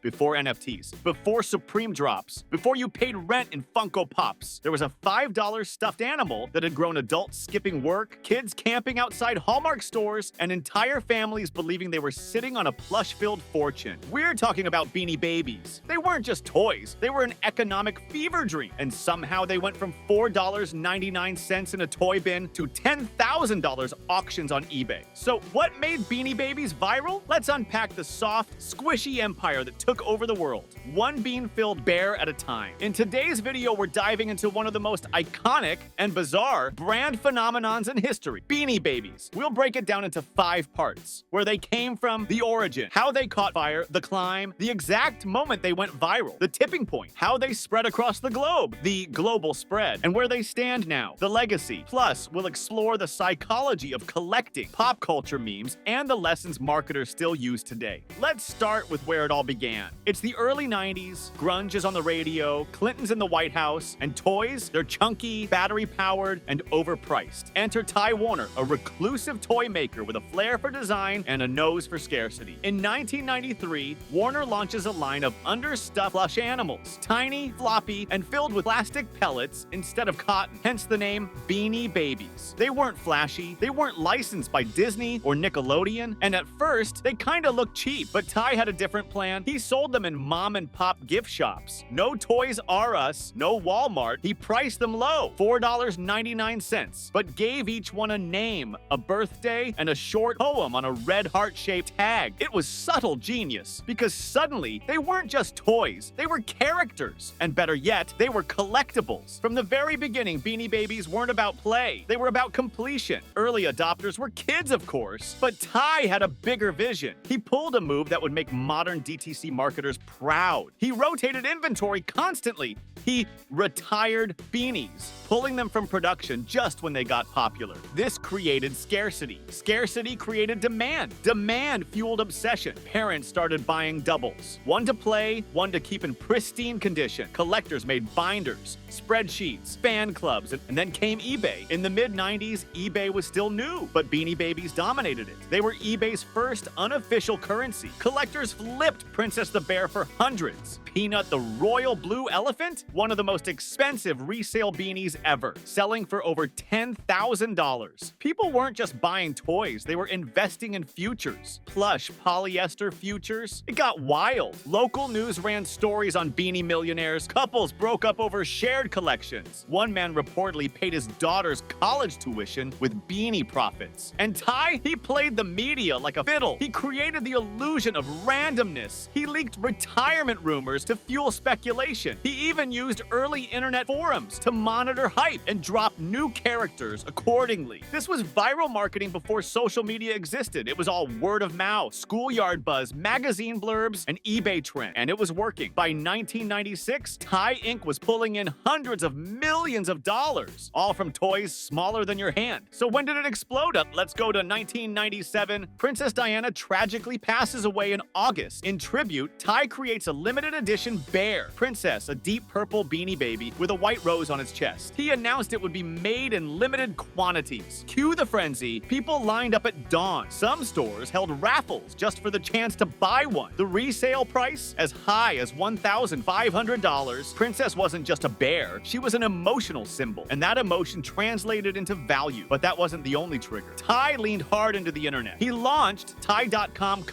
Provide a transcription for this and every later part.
Before NFTs, before Supreme drops, before you paid rent in Funko Pops, there was a $5 stuffed animal that had grown adults skipping work, kids camping outside Hallmark stores, and entire families believing they were sitting on a plush-filled fortune. We're talking about Beanie Babies. They weren't just toys, they were an economic fever dream, and somehow they went from $4.99 in a toy bin to $10,000 auctions on eBay. So what made Beanie Babies viral? Let's unpack the soft, squishy empire that took over the world, one bean-filled bear at a time. In today's video, we're diving into one of the most iconic and bizarre brand phenomenons in history, Beanie Babies. We'll break it down into 5 parts: where they came from, the origin, how they caught fire, the climb, the exact moment they went viral, the tipping point, how they spread across the globe, the global spread, and where they stand now, the legacy. Plus, we'll explore the psychology of collecting, pop culture memes, and the lessons marketers still use today. Let's start with where it all began. It's the early 90s, grunge is on the radio, Clinton's in the White House, and toys, they're chunky, battery-powered, and overpriced. Enter Ty Warner, a reclusive toy maker with a flair for design and a nose for scarcity. In 1993, Warner launches a line of understuffed plush animals, tiny, floppy, and filled with plastic pellets instead of cotton, hence the name Beanie Babies. They weren't flashy, they weren't licensed by Disney or Nickelodeon, and at first, they kinda looked cheap, but Ty had a different plan. He sold them in mom-and-pop gift shops. No Toys R Us, no Walmart. He priced them low, $4.99, but gave each one a name, a birthday, and a short poem on a red heart-shaped tag. It was subtle genius, because suddenly, they weren't just toys, they were characters. And better yet, they were collectibles. From the very beginning, Beanie Babies weren't about play, they were about completion. Early adopters were kids, of course, but Ty had a bigger vision. He pulled a move that would make modern DTC marketers proud. He rotated inventory constantly. He retired beanies, pulling them from production just when they got popular. This created scarcity. Scarcity created demand. Demand fueled obsession. Parents started buying doubles. One to play, one to keep in pristine condition. Collectors made binders, spreadsheets, fan clubs, and then came eBay. In the mid-90s, eBay was still new, but Beanie Babies dominated it. They were eBay's first unofficial currency. Collectors flipped Princess the Bear for hundreds. Peanut the royal blue elephant? One of the most expensive resale beanies ever, selling for over $10,000. People weren't just buying toys, they were investing in futures. Plush polyester futures? It got wild. Local news ran stories on beanie millionaires. Couples broke up over shared collections. One man reportedly paid his daughter's college tuition with beanie profits. And Ty, he played the media like a fiddle. He created the illusion of randomness. He leaked retirement rumors to fuel speculation. He even used early internet forums to monitor hype and drop new characters accordingly. This was viral marketing before social media existed. It was all word of mouth, schoolyard buzz, magazine blurbs, and eBay trend. And it was working. By 1996, Ty Inc. was pulling in hundreds of millions of dollars, all from toys smaller than your hand. So when did it explode? Let's go to 1997. Princess Diana tragically passes away in August. In tribute, Ty creates a limited edition bear. Princess, a deep purple Beanie Baby with a white rose on its chest. He announced it would be made in limited quantities. Cue the frenzy. People lined up at dawn. Some stores held raffles just for the chance to buy one. The resale price, as high as $1,500. Princess wasn't just a bear, she was an emotional symbol, and that emotion translated into value. But that wasn't the only trigger. Ty leaned hard into the internet. He launched Ty.com,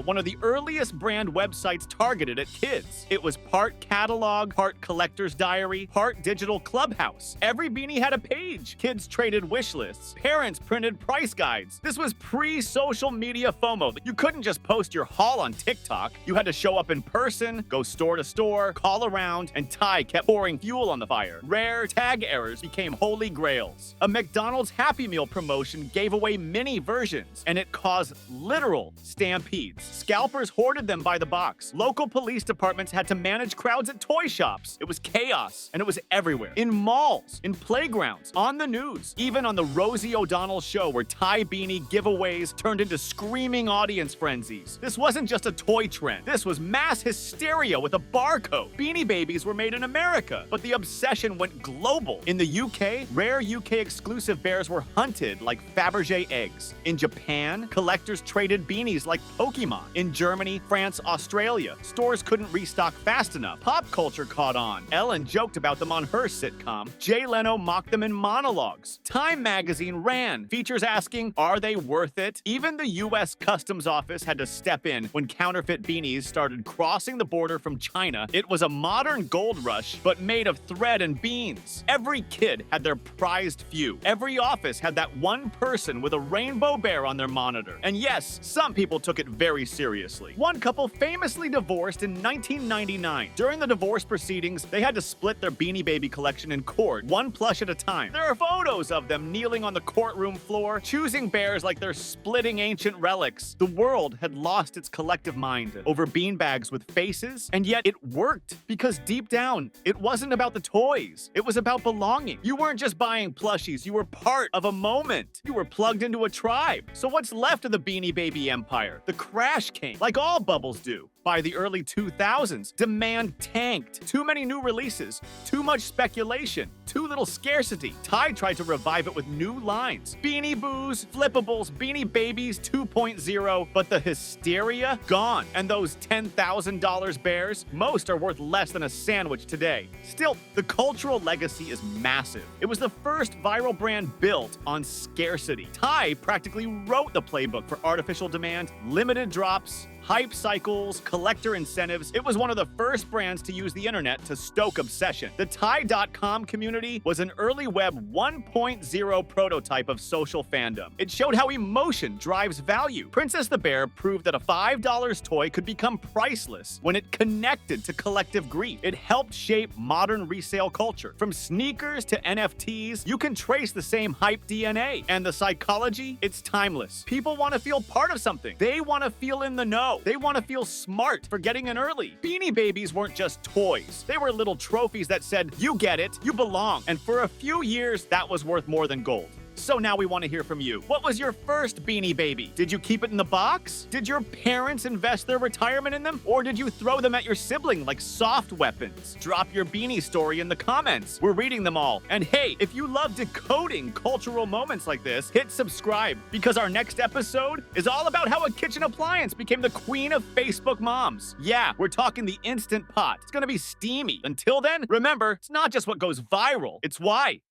one of the earliest brand websites targeted at kids. It was part catalog, part collector's diary, part digital clubhouse. Every beanie had a page. Kids traded wish lists. Parents printed price guides. This was pre-social media FOMO. You couldn't just post your haul on TikTok. You had to show up in person, go store to store, call around, and Ty kept pouring fuel on the fire. Rare tag errors became holy grails. A McDonald's Happy Meal promotion gave away mini versions, and it caused literal stampedes. Scalpers hoarded them by the box. Local police departments had to manage crowds at toy shops. It was chaos, and it was everywhere. In malls, in playgrounds, on the news, even on the Rosie O'Donnell show where Ty Beanie giveaways turned into screaming audience frenzies. This wasn't just a toy trend. This was mass hysteria with a barcode. Beanie Babies were made in America, but the obsession went global. In the UK, rare UK exclusive bears were hunted like Fabergé eggs. In Japan, collectors traded beanies like Pokemon. In Germany, France, Australia, Australia. Stores couldn't restock fast enough. Pop culture caught on. Ellen joked about them on her sitcom. Jay Leno mocked them in monologues. Time magazine ran, features asking, are they worth it? Even the U.S. Customs Office had to step in when counterfeit beanies started crossing the border from China. It was a modern gold rush, but made of thread and beans. Every kid had their prized few. Every office had that one person with a rainbow bear on their monitor. And yes, some people took it very seriously. One couple famously divorced in 1999. During the divorce proceedings, they had to split their Beanie Baby collection in court, one plush at a time. There are photos of them kneeling on the courtroom floor, choosing bears like they're splitting ancient relics. The world had lost its collective mind over beanbags with faces, and yet it worked because deep down, it wasn't about the toys. It was about belonging. You weren't just buying plushies, you were part of a moment. You were plugged into a tribe. So what's left of the Beanie Baby empire? The crash came, like all bubbles do. By the early 2000s, demand tanked. Too many new releases, too much speculation, too little scarcity. Tide tried to revive it with new lines. Beanie Boos, Flippables, Beanie Babies 2.0, but the hysteria? Gone. And those $10,000 bears? Most are worth less than a sandwich today. Still, the cultural legacy is massive. It was the first viral brand built on scarcity. Tide practically wrote the playbook for artificial demand, limited drops, hype cycles, collector incentives. It was one of the first brands to use the internet to stoke obsession. The Tide.com community was an early web 1.0 prototype of social fandom. It showed how emotion drives value. Princess the Bear proved that a $5 toy could become priceless when it connected to collective grief. It helped shape modern resale culture. From sneakers to NFTs, you can trace the same hype DNA. And the psychology? It's timeless. People want to feel part of something. They want to feel in the know. They want to feel smart for getting in early. Beanie Babies weren't just toys. They were little trophies that said, you get it, you belong. And for a few years, that was worth more than gold. So now we want to hear from you. What was your first Beanie Baby? Did you keep it in the box? Did your parents invest their retirement in them? Or did you throw them at your sibling like soft weapons? Drop your beanie story in the comments. We're reading them all. And hey, if you love decoding cultural moments like this, hit subscribe because our next episode is all about how a kitchen appliance became the queen of Facebook moms. Yeah, we're talking the Instant Pot. It's gonna be steamy. Until then, remember, it's not just what goes viral, it's why.